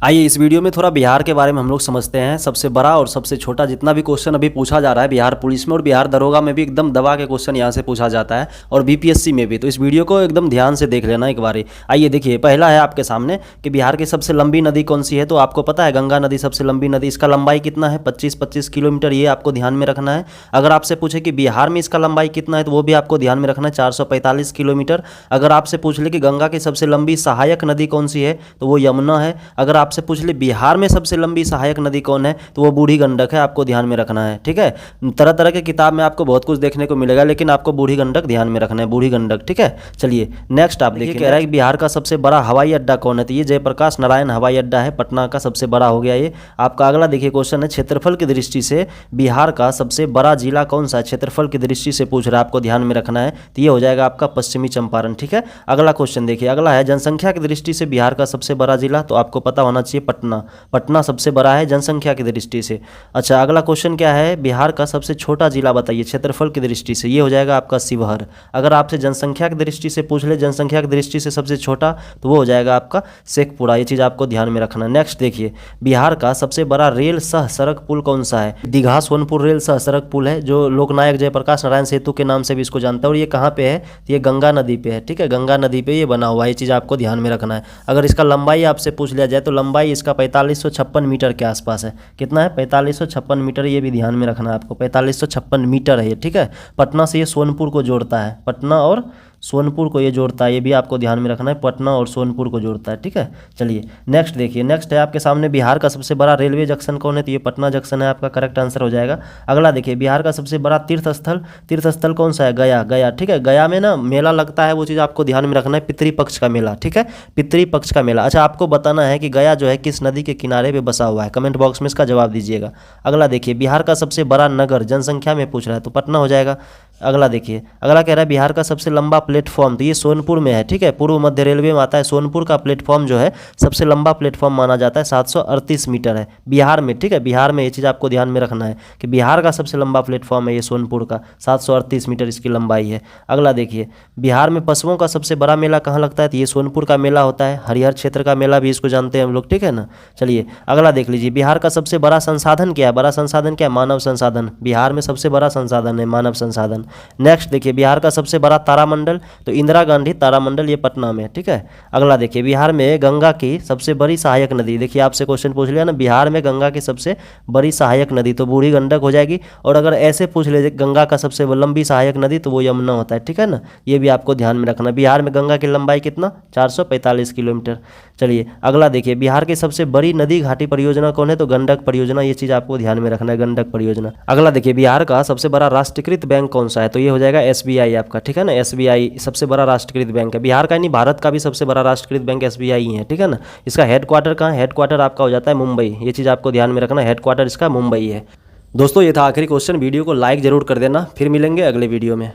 आइए इस वीडियो में थोड़ा बिहार के बारे में हम लोग समझते हैं। सबसे बड़ा और सबसे छोटा जितना भी क्वेश्चन अभी पूछा जा रहा है बिहार पुलिस में और बिहार दरोगा में भी एकदम दबा के क्वेश्चन यहाँ से पूछा जाता है और बीपीएससी में भी। तो इस वीडियो को एकदम ध्यान से देख लेना एक बारी। आइए देखिए, पहला है आपके सामने कि बिहार की सबसे लंबी नदी कौन सी है। तो आपको पता है गंगा नदी सबसे लंबी नदी, इसका लंबाई कितना है 25 किलोमीटर, ये आपको ध्यान में रखना है। अगर आपसे पूछे कि बिहार में इसका लंबाई कितना है तो वो भी आपको ध्यान में रखना है 445 किलोमीटर। अगर आपसे पूछ ले कि गंगा की सबसे लंबी सहायक नदी कौन सी है तो वो यमुना है। अगर आपसे पूछ ले बिहार में सबसे लंबी सहायक नदी कौन है तो वो बूढ़ी गंडक है, आपको ध्यान में रखना है। ठीक है, तरह तरह के किताब में आपको बहुत कुछ देखने को मिलेगा लेकिन आपको बूढ़ी गंडक ध्यान में रखना है, बूढ़ी गंडक। ठीक है, चलिए नेक्स्ट आप देखिए, कह रहा है कि बिहार का सबसे बड़ा हवाई अड्डा कौन है। तो ये जयप्रकाश नारायण हवाई अड्डा है, पटना का सबसे बड़ा हो गया ये। आपका अगला देखिए क्वेश्चन है, क्षेत्रफल की दृष्टि से बिहार का सबसे बड़ा जिला कौन सा है। क्षेत्रफल की दृष्टि से पूछ रहा है, आपको ध्यान में रखना है। तो ये हो जाएगा आपका पश्चिमी चंपारण। ठीक है, अगला क्वेश्चन देखिए, अगला है जनसंख्या की दृष्टि से बिहार का सबसे बड़ा जिला। तो आपको पता होना चाहिए पटना, पटना सबसे बड़ा है जनसंख्या की दृष्टि से। अच्छा, अगला क्वेश्चन क्या है, बिहार का सबसे छोटा जिला बताइए क्षेत्रफल की दृष्टि से। ये हो जाएगा आपका शिवहर। अगर आपसे जनसंख्या की दृष्टि से पूछ ले, जनसंख्या की दृष्टि से सबसे छोटा, तो वो हो जाएगा आपका शेखपुरा। ये चीज़ आपको ध्यान में रखना है। नेक्स्ट देखिए, बिहार का सबसे बड़ा रेल सह सड़क पुल कौन सा है। दीघा सोनपुर रेल सह सड़क पुल है, जो लोकनायक जयप्रकाश नारायण सेतु के नाम से भी इसको जानता है। और ये कहाँ पे है, ये गंगा नदी पे है। ठीक है, गंगा नदी पे ये बना हुआ है, ये चीज़ आपको ध्यान में रखना है। अगर इसका लंबाई आपसे पूछ लिया जाए तो लंबाई इसका 4556 मीटर के आसपास है। कितना है, 4556 मीटर। ये भी ध्यान में रखना है आपको, 4556 मीटर है ये। ठीक है, पटना से ये सोनपुर को जोड़ता है, पटना और सोनपुर को ये जोड़ता है। ये भी आपको ध्यान में रखना है, पटना और सोनपुर को जोड़ता है। ठीक है, चलिए नेक्स्ट देखिए, नेक्स्ट है आपके सामने बिहार का सबसे बड़ा रेलवे जंक्शन कौन है। तो ये पटना जंक्शन है, आपका करेक्ट आंसर हो जाएगा। अगला देखिए, बिहार का सबसे बड़ा तीर्थ स्थल कौन सा है। गया, गया। ठीक है, गया में ना मेला लगता है, वो चीज़ आपको ध्यान में रखना है, पितृपक्ष का मेला। ठीक है, पितृपक्ष का मेला। अच्छा, आपको बताना है कि गया जो है किस नदी के किनारे पे बसा हुआ है, कमेंट बॉक्स में इसका जवाब दीजिएगा। अगला देखिए, बिहार का सबसे बड़ा नगर जनसंख्या में पूछ रहा है तो पटना हो जाएगा। अगला देखिए, अगला कह रहा है बिहार का सबसे लंबा प्लेटफॉर्म। तो ये सोनपुर में है। ठीक है, पूर्व मध्य रेलवे में आता है। सोनपुर का प्लेटफॉर्म जो है सबसे लंबा प्लेटफॉर्म माना जाता है, 738 मीटर है बिहार में। ठीक है, बिहार में ये चीज़ आपको ध्यान में रखना है कि बिहार का सबसे लंबा प्लेटफॉर्म है ये सोनपुर का, 738 मीटर इसकी लंबाई है। अगला देखिए, बिहार में पशुओं का सबसे बड़ा मेला कहाँ लगता है। तो ये सोनपुर का मेला होता है, हरिहर क्षेत्र का मेला भी इसको जानते हैं हम लोग। ठीक है ना, चलिए अगला देख लीजिए, बिहार का सबसे बड़ा संसाधन क्या है। बड़ा संसाधन क्या है, मानव संसाधन। बिहार में सबसे बड़ा संसाधन है मानव संसाधन। नेक्स्ट देखिए, बिहार का सबसे बड़ा तारामंडल। तो इंदिरा गांधी तारामंडल, ये पटना में। ठीक है, अगला देखिए, बिहार में गंगा की सबसे बड़ी सहायक नदी। देखिए आपसे क्वेश्चन पूछ लिया ना, बिहार में गंगा की सबसे बड़ी सहायक नदी, तो बूढ़ी गंडक हो जाएगी। और अगर ऐसे पूछ ले गंगा का सबसे लंबी सहायक नदी तो वो यमुना होता है। ठीक है ना, ये भी आपको ध्यान में रखना। बिहार में गंगा की लंबाई कितना, 445 किलोमीटर। चलिए अगला देखिए, बिहार की सबसे बड़ी नदी घाटी परियोजना कौन है। तो गंडक परियोजना, ये चीज़ आपको ध्यान में रखना है, गंडक परियोजना। अगला देखिए, बिहार का सबसे बड़ा राष्ट्रीयकृत बैंक कौन सा है। तो ये हो जाएगा एसबीआई आपका। ठीक है ना, एसबीआई सबसे बड़ा राष्ट्रीयकृत बैंक है बिहार का, नहीं भारत का भी सबसे बड़ा राष्ट्रीयकृत बैंक एसबीआई ही है। ठीक है ना, इसका हेडक्वार्टर कहाँ है, हेडक्वार्टर आपका हो जाता है मुंबई। ये चीज़ आपको ध्यान में रखना, हेडक्वार्टर इसका मुंबई है। दोस्तों ये था आखिरी क्वेश्चन। वीडियो को लाइक जरूर कर देना, फिर मिलेंगे अगले वीडियो में।